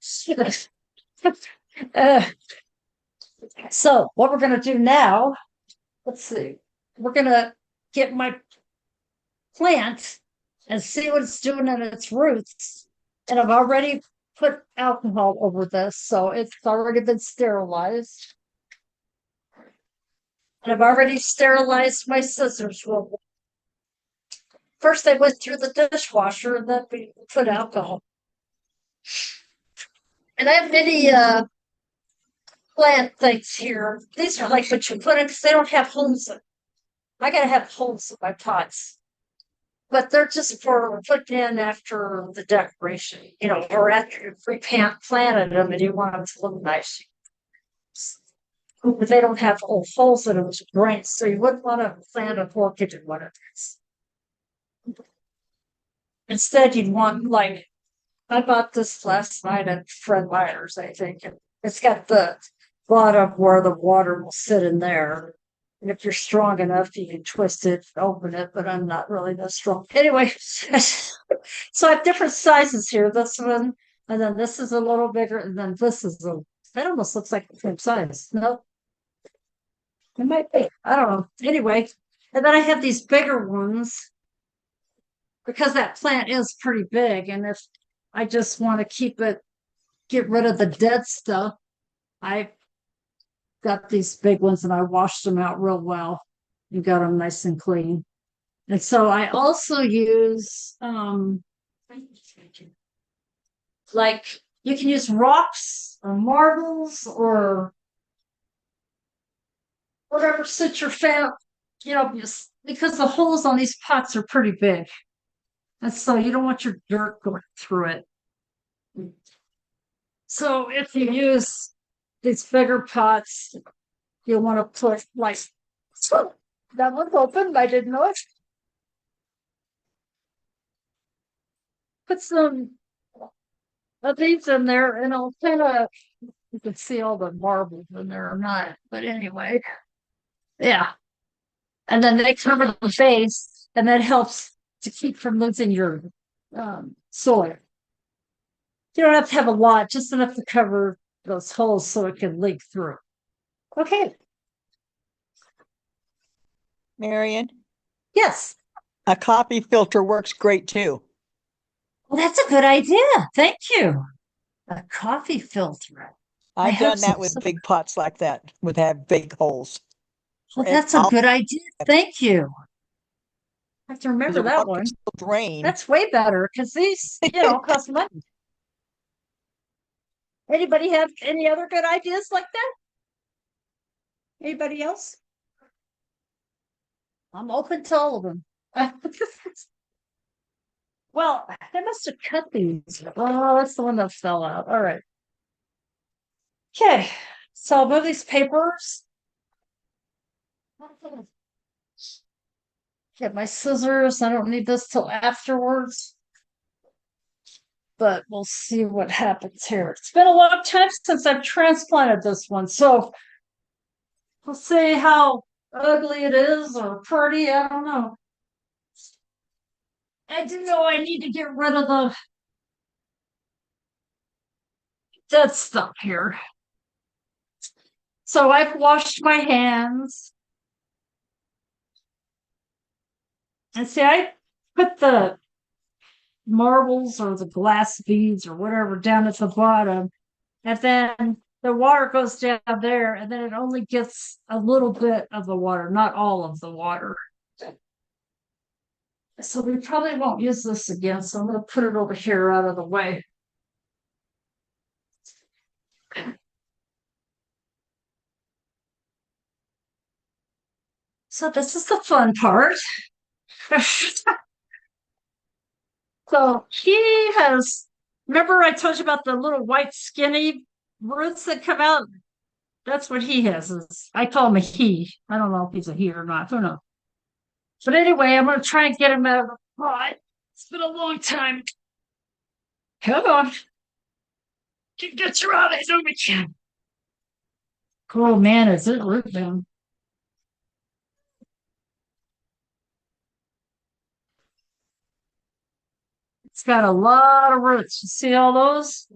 So what we're going to do now, let's see. We're going to get my plant and see what it's doing in its roots. And I've already put alcohol over this, so it's already been sterilized. And I've already sterilized my scissors. Well, first I went through the dishwasher and then we put alcohol. And I have many plant things here. These are like what you put in because they don't have holes in. I gotta have holes in my pots. But they're just for putting in after the decoration, or after you planted them and you want them to look nice. But they don't have holes in them to drain, so you wouldn't want to plant an orchid in one of these. Instead, you'd want I bought this last night at Fred Meyer's, I think. And it's got the bottom where the water will sit in there. And if you're strong enough, you can twist it, open it, but I'm not really that strong. Anyway, so I have different sizes here. This one, and then this is a little bigger, and then this is that almost looks like the same size. No, it might be. I don't know. Anyway, and then I have these bigger ones because that plant is pretty big. And if I just want to get rid of the dead stuff, I got these big ones and I washed them out real well and got them nice and clean. And so I also use like you can use rocks or marbles or whatever suits your fan, because the holes on these pots are pretty big. And so you don't want your dirt going through it. So if you use these bigger pots, you want to put that one's open. I didn't know it. Put some of these in there, and I'll you can see all the marbles in there or not. But anyway, yeah. And then they cover the base, and that helps to keep from losing your soil. You don't have to have a lot, just enough to cover those holes so it can leak through. Okay. Marian, Yes. a coffee filter works great too. Well, that's a good idea. Thank you. A coffee filter. I've done that some- with big pots like that, would have big holes. Well, that's a good idea. Thank you. I have to remember The that water one. can still drain. That's way better because these, cost money. Anybody have any other good ideas like that? Anybody else? I'm open to all of them. Well, I must have cut these. Oh, that's the one that fell out. All right. Okay, so I'll move these papers. Get my scissors. I don't need this till afterwards. But we'll see what happens here. It's been a long time since I've transplanted this one, so we'll see how ugly it is or pretty. I don't know. I do know I need to get rid of the dead stuff here. So I've washed my hands. And see, I put the marbles or the glass beads or whatever down at the bottom. And then the water goes down there, and then it only gets a little bit of the water, not all of the water. So we probably won't use this again. So I'm going to put it over here out of the way. So this is the fun part. So he has, remember I told you about the little white skinny roots that come out? That's what he has. I call him a he. I don't know if he's a he or not. Who knows? But anyway, I'm going to try and get him out of the pot. It's been a long time. Come on. Get you out of here. We can. Oh man, is it root down? It's got a lot of roots. You see all those?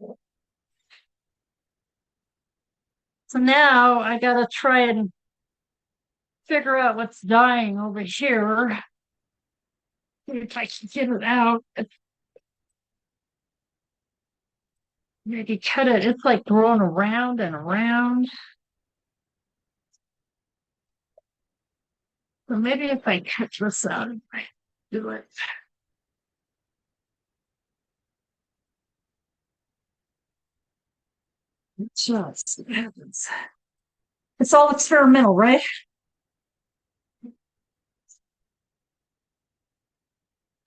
So now I got to try and figure out what's dying over here. If I can get it out. Maybe cut it. It's like growing around and around. So maybe if I cut this out, I do it. Just happens. It's all experimental, right?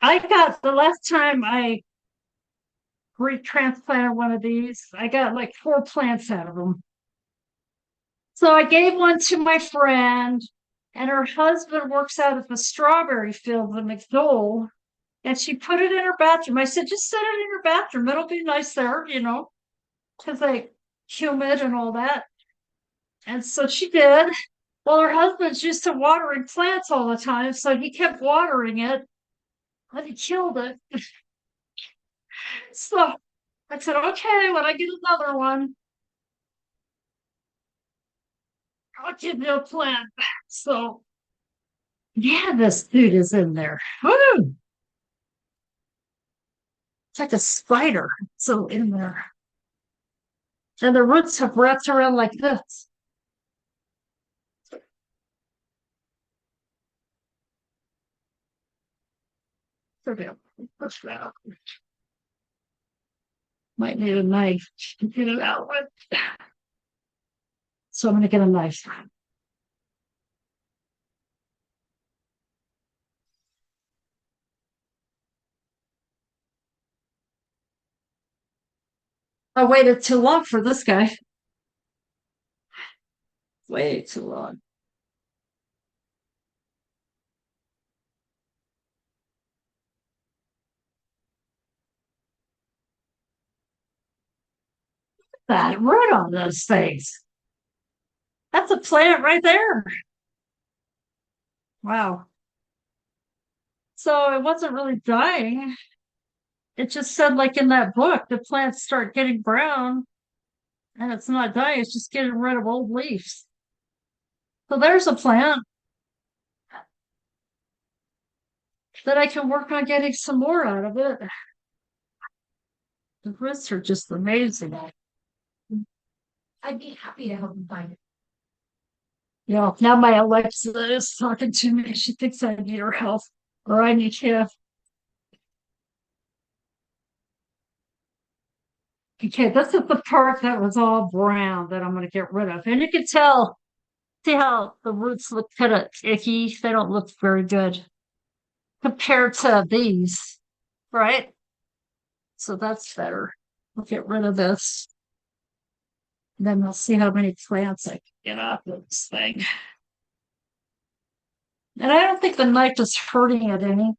I got the last time I retransplanted one of these, I got like 4 plants out of them. So I gave one to my friend, and her husband works out at the strawberry field in McDowell, and she put it in her bathroom. I said, just set it in your bathroom. It'll be nice there, because like humid and all that. And so she did. Well, her husband's used to watering plants all the time, so he kept watering it, and he killed it. So I said, okay, when I get another one, I'll give you a plant. So yeah, this dude is in there. Woo! It's like a spider. So in there. And the roots have wrapped around like this. Okay, push that out. Might need a knife to get it out with. So I'm going to get a knife. I waited too long for this guy. Way too long. That root on those things. That's a plant right there. Wow. So it wasn't really dying. It just said, like in that book, the plants start getting brown and it's not dying, it's just getting rid of old leaves. So there's a plant that I can work on getting some more out of it. The roots are just amazing. I'd be happy to help you find it. Now my Alexa is talking to me. She thinks I need her help or I need him. Okay, this is the part that was all brown that I'm going to get rid of. And you can tell, see how the roots look kind of icky? They don't look very good compared to these, right? So that's better. We'll get rid of this. Then we'll see how many plants I can get off of this thing. And I don't think the knife is hurting it any.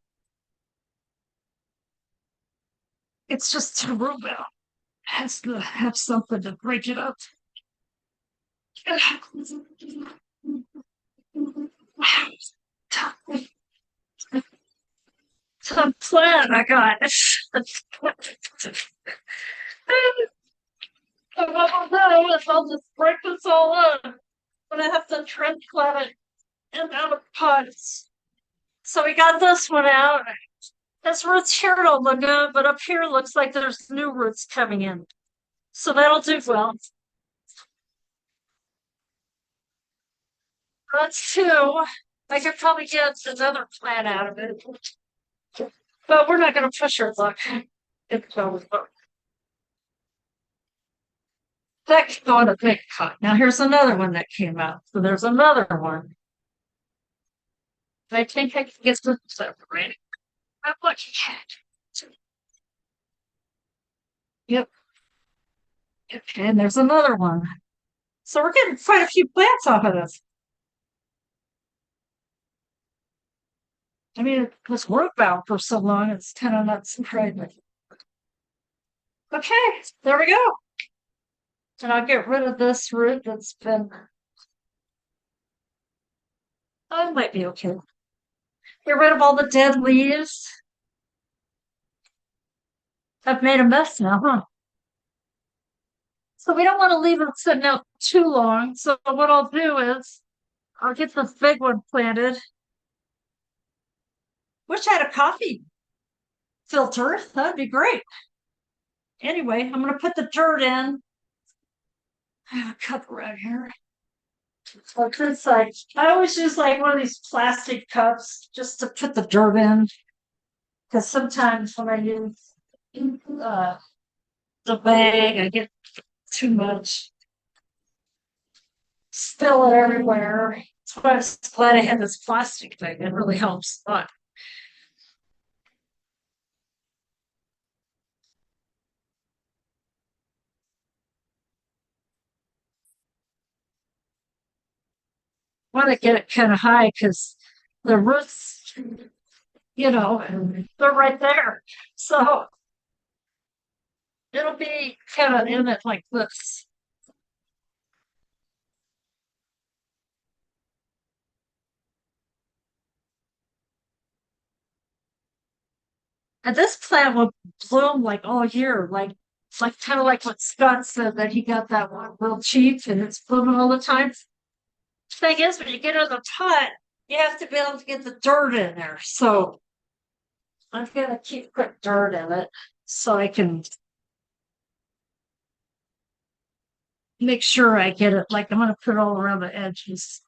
It's just to rub out. Has to have something to break it up. Some plant I got. I'll just break this all up. But I have to transplant it in out of pots. So we got this one out. This roots here don't look good, but up here looks like there's new roots coming in. So that'll do well. That's 2. I could probably get another plant out of it. But we're not going to push our luck. It's always luck. That can go in a big pot. Now here's another one that came out. So there's another one. I think I can get this separated. I'm looking at it. Yep. Okay, and there's another one. So we're getting quite a few plants off of this. I mean, it was root bound for so long, it's kind of not surprising. Okay, there we go. And I'll get rid of this root that's been. Oh, it might be okay. Get rid of all the dead leaves. I've made a mess now, huh? So we don't want to leave it sitting out too long. So what I'll do is I'll get this big one planted. Wish I had a coffee filter. That'd be great. Anyway, I'm going to put the dirt in. I have a cup right here. Like this, like I always use like one of these plastic cups just to put the dirt in. Because sometimes when I use uh, the bag, I get too much, spill it everywhere. That's why I was glad I had this plastic thing. It really helps a lot. Want to get it kind of high because the roots, they're right there. So it'll be kind of in it like this. And this plant will bloom like all year, like kind of like what Scott said that he got that one real cheap and it's blooming all the time. Thing is, when you get in the pot, you have to be able to get the dirt in there. So I'm gonna keep putting dirt in it so I can make sure I get it. Like I'm gonna put it all around the edges.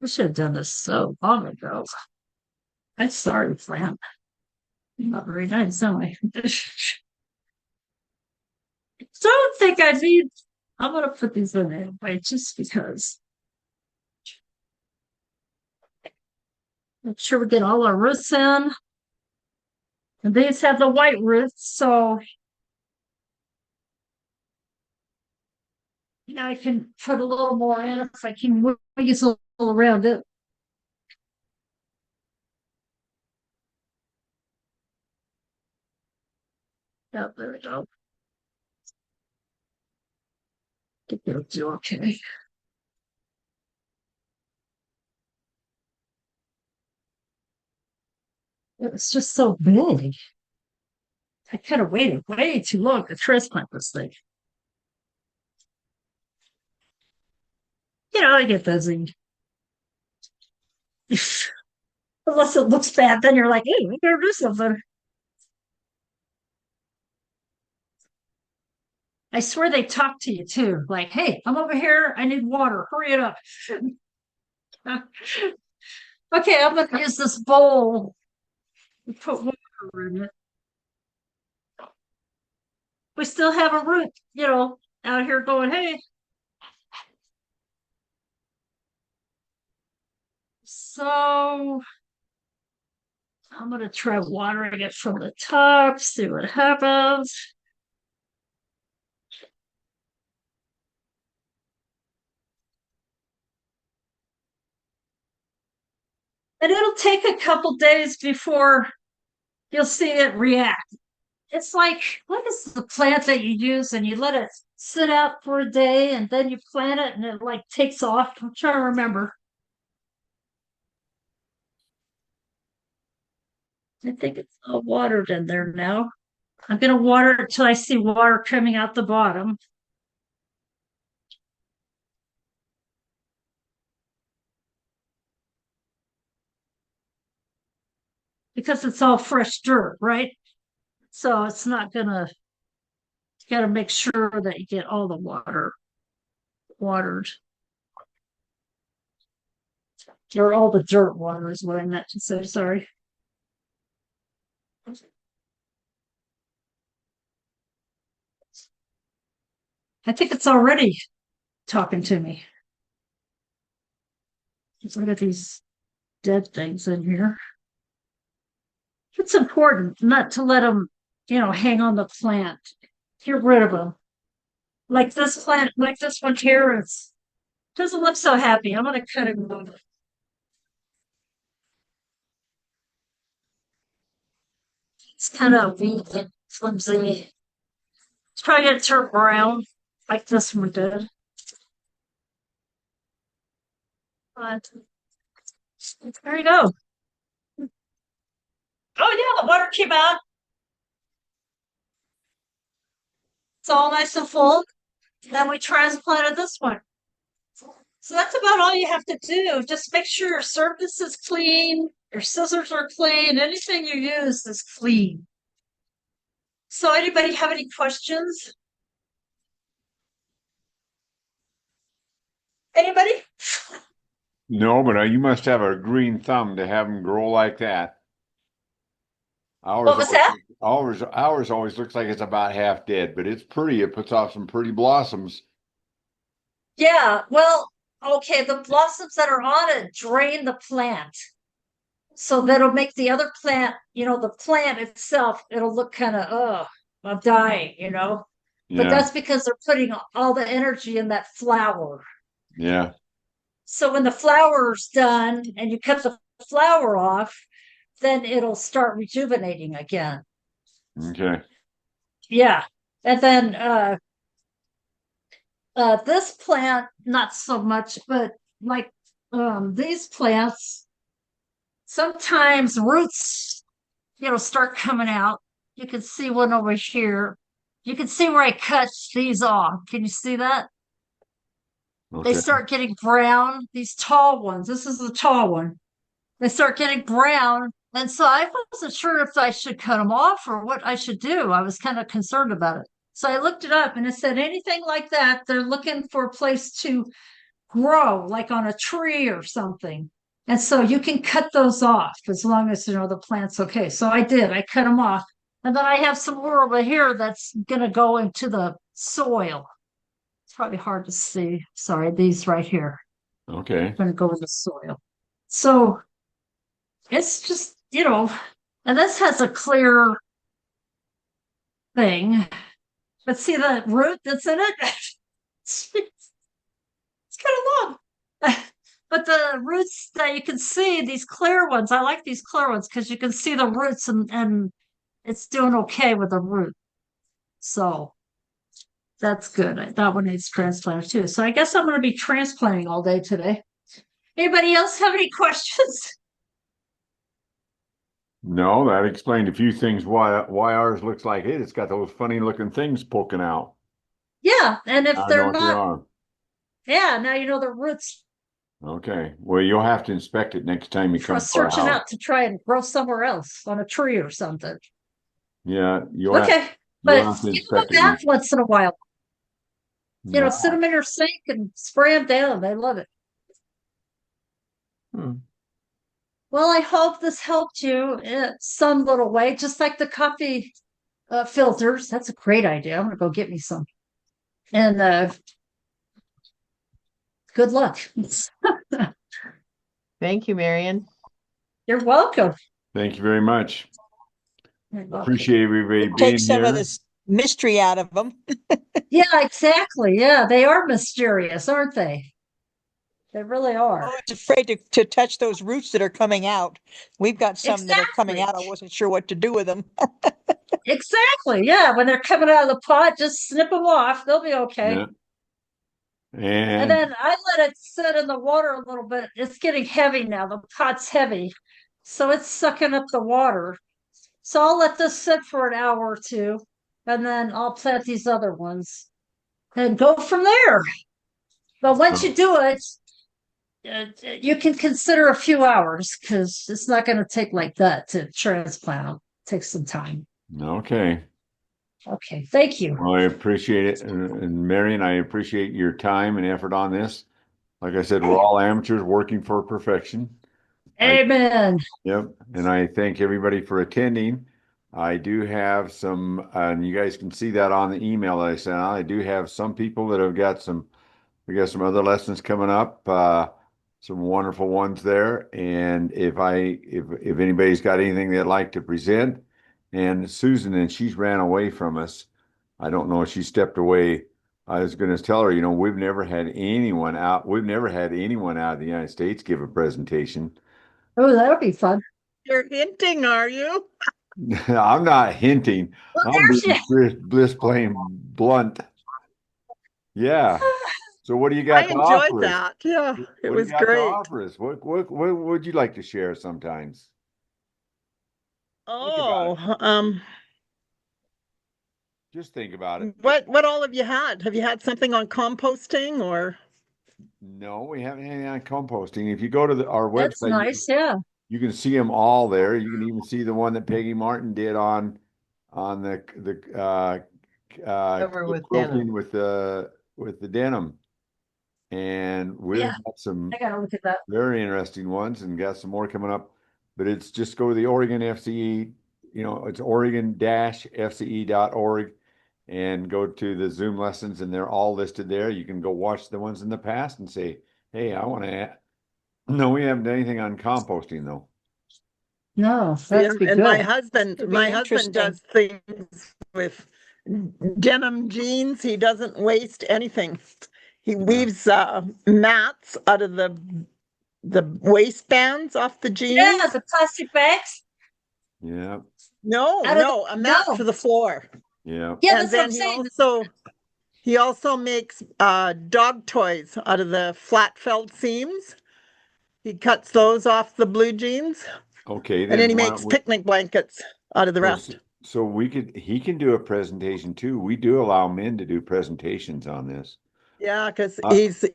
I should have done this so long ago. I'm sorry, Fran. Not very nice, am I? Don't think I need. I'm gonna put these in anyway, just because. Make sure we get all our roots in. And these have the white roots, so I can put a little more in if I can use a little around it. Yeah, there we go. Get there too, okay. It's just so big. I could have waited way too long to transplant this thing. I get busy. Unless it looks bad, then you're like, hey, we gotta do something. I swear they talk to you too. Like, hey, I'm over here. I need water. Hurry it up. Okay, I'm gonna use this bowl and put water in it. We still have a root, out here going, hey. So I'm gonna try watering it from the top, see what happens. And it'll take a couple days before you'll see it react. It's like, what is the plant that you use and you let it sit out for a day and then you plant it and it like takes off? I'm trying to remember. I think it's all watered in there now. I'm going to water it until I see water coming out the bottom. Because it's all fresh dirt, right? So it's not gonna, you gotta make sure that you get all the water watered. Or all the dirt water is what I meant to say, sorry. I think it's already talking to me. Just look at these dead things in here. It's important not to let them, hang on the plant. Get rid of them. Like this plant, like this one here, it doesn't look so happy. I'm gonna cut it. It's kind of weak and flimsy. It's probably gonna turn brown like this one did. But there you go. Oh yeah, the water came out. It's all nice and full. Then we transplanted this one. So that's about all you have to do. Just make sure your surface is clean. Your scissors are clean. Anything you use is clean. So anybody have any questions? Anybody? No, but you must have a green thumb to have them grow like that. What was that? Ours always looks like it's about half dead, but it's pretty. It puts off some pretty blossoms. Yeah, well, okay, the blossoms that are on it drain the plant. So that'll make the other plant, the plant itself, it'll look kind of, I'm dying, But Yeah, that's because they're putting all the energy in that flower. yeah. So when the flower's done and you cut the flower off, then it'll start rejuvenating again. Okay. Yeah. And then this plant, not so much, but like these plants, sometimes roots, start coming out. You can see one over here. You can see where I cut these off. Can you see that? They Okay. start getting brown, these tall ones. This is the tall one. They start getting brown. And so I wasn't sure if I should cut them off or what I should do. I was kind of concerned about it. So I looked it up and it said anything like that, they're looking for a place to grow, like on a tree or something. And so you can cut those off as long as the plant's okay. So I did. I cut them off. And then I have some more over here that's going to go into the soil. It's probably hard to see. Sorry, these right here Okay. going to go in the soil. So it's just, and this has a clear thing. But see the root that's in it? It's kind of long. But the roots that you can see, these clear ones, I like these clear ones because you can see the roots and it's doing okay with the root. So that's good. That one needs transplanted too. So I guess I'm going to be transplanting all day today. Anybody else have any questions? No, that explained a few things why ours looks like it. It's got those funny looking things poking out. Yeah, and if I know they're what they not, are. yeah, now you know the roots. Okay. Well, you'll have to inspect it next time you come to our Searching house. out to try and grow somewhere else on a tree or something. Yeah, you'll Okay, have but to give them inspect a it. bath once in a while. No. Sit them in your sink and spray them down. They love it. Well, I hope this helped you in some little way, just like the coffee filters. That's a great idea. I'm going to go get me some. And good luck. Thank you, Marian. You're welcome. Thank you very much. You're welcome. Appreciate everybody Take being some here. of this mystery out of them. Yeah, exactly. Yeah, they are mysterious, aren't they? They really are. I was afraid to touch those roots that are coming out. We've got some that are coming out. I Exactly. wasn't sure what to do with them. Exactly. Yeah, when they're coming out of the pot, just snip them off. They'll be okay. Yeah. And And then I let it sit in the water a little bit. It's getting heavy now. The pot's heavy. So it's sucking up the water. So I'll let this sit for an hour or two. And then I'll plant these other ones and go from there. But once you do it, you can consider a few hours because it's not going to take like that to transplant them. It takes some time. okay. Okay. Thank you. Well, I appreciate it. And Marian, I appreciate your time and effort on this. Like I said, we're all amateurs working for perfection. Amen. Yep. And I thank everybody for attending. I do have some, and you guys can see that on the email that I sent out. I do have some people that have got we got some other lessons coming up, some wonderful ones there. And if anybody's got anything they'd like to present, and Susan, and she's ran away from us. I don't know if she stepped away. I was going to tell her, we've never had anyone out of the United States give a presentation. Oh, that'll be fun. You're hinting, are you? I'm not hinting. Well, I'm there's being just plain blunt. Yeah. So what do you I got to offer enjoyed us? that. Yeah, it What do was you got to great. offer us? What would you like to share sometimes? Oh, Just think about it. what all have you had? Have you had something on composting or? No, we haven't anything on composting. If you go to our That's website, nice. Yeah. You can see them all there. You can even see the one that Peggy Martin did on the Cover with quilting denim. with the denim. And we've Yeah. got some I gotta look at that. very interesting ones and got some more coming up. But it's just go to the Oregon FCE, it's Oregon-FCE.org and go to the Zoom lessons, and they're all listed there. You can go watch the ones in the past and say, hey, I want to. No, we haven't done anything on composting though. No, Yeah, that's be and good. my husband Could be interesting. does things with denim jeans. He doesn't waste anything. He weaves mats out of the waistbands off the jeans. Yeah, the plastic bags. Yeah, No, Out of no, a mat no. for the floor. yeah. Yeah, And that's what I'm then saying. he also makes dog toys out of the flat felt seams. He cuts those off the blue jeans, Okay, and then then he why makes don't we? picnic blankets out of the rest. So he can do a presentation too. We do allow men to do presentations on this. Yeah, because Uh, he's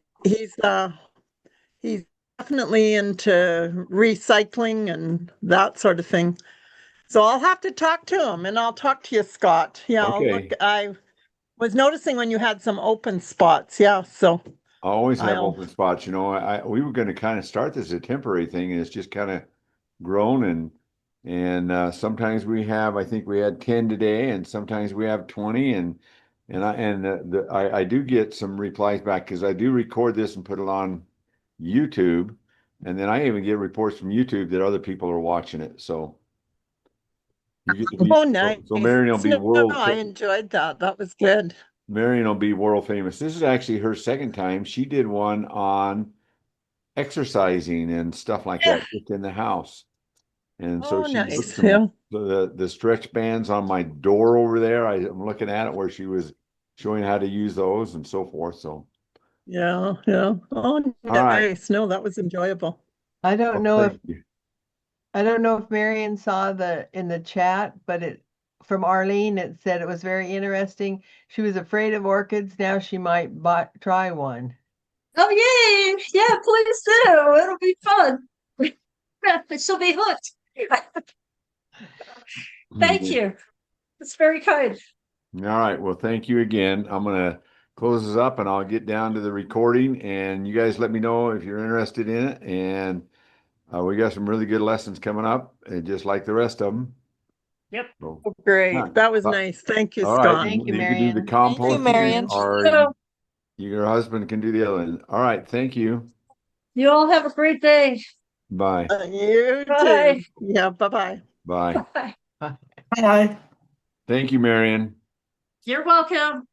definitely into recycling and that sort of thing. So I'll have to talk to him, and I'll talk to you, Scott. Yeah, I'll look. Okay. I was noticing when you had some open spots. Yeah, so I always have I'll. open spots. We were going to kind of start this as a temporary thing, and it's just kind of grown. And sometimes I think we had 10 today, and sometimes we have 20. I do get some replies back because I do record this and put it on YouTube, and then I even get reports from YouTube that other people are watching it. So you get to be Oh, nice. so Marion will be No, I enjoyed that. That was good. Marion will be world famous. This is actually her second time. She did one on exercising and stuff like Yeah. that just in the house. And so Oh, she put nice. some Yeah. the stretch bands on my door over there. I'm looking at it where she was showing how to use those and so forth. So Yeah. Yeah. Oh, all right. nice. No, that was enjoyable. I don't Well, know if thank you. Marion saw in the chat, but from Arlene, it said it was very interesting. She was afraid of orchids. Now she might try one. Oh yay! Yeah, please do. It'll be fun. She'll be hooked. Thank you. It's very kind. All right. Well, thank you again. I'm gonna close this up and I'll get down to the recording, and you guys let me know if you're interested in it. And we got some really good lessons coming up, and just like the rest of them. Yep. So, Oh, great. yeah. That was nice. Thank you, All right. Scott. Thank you, You can do the Marion. composting, Marion. or your husband can do the other one. All right. Thank you. You all have a great day. Bye. You Bye. too. Yeah. Bye-bye. Bye. Bye. Hi. Thank you, Marion. You're welcome.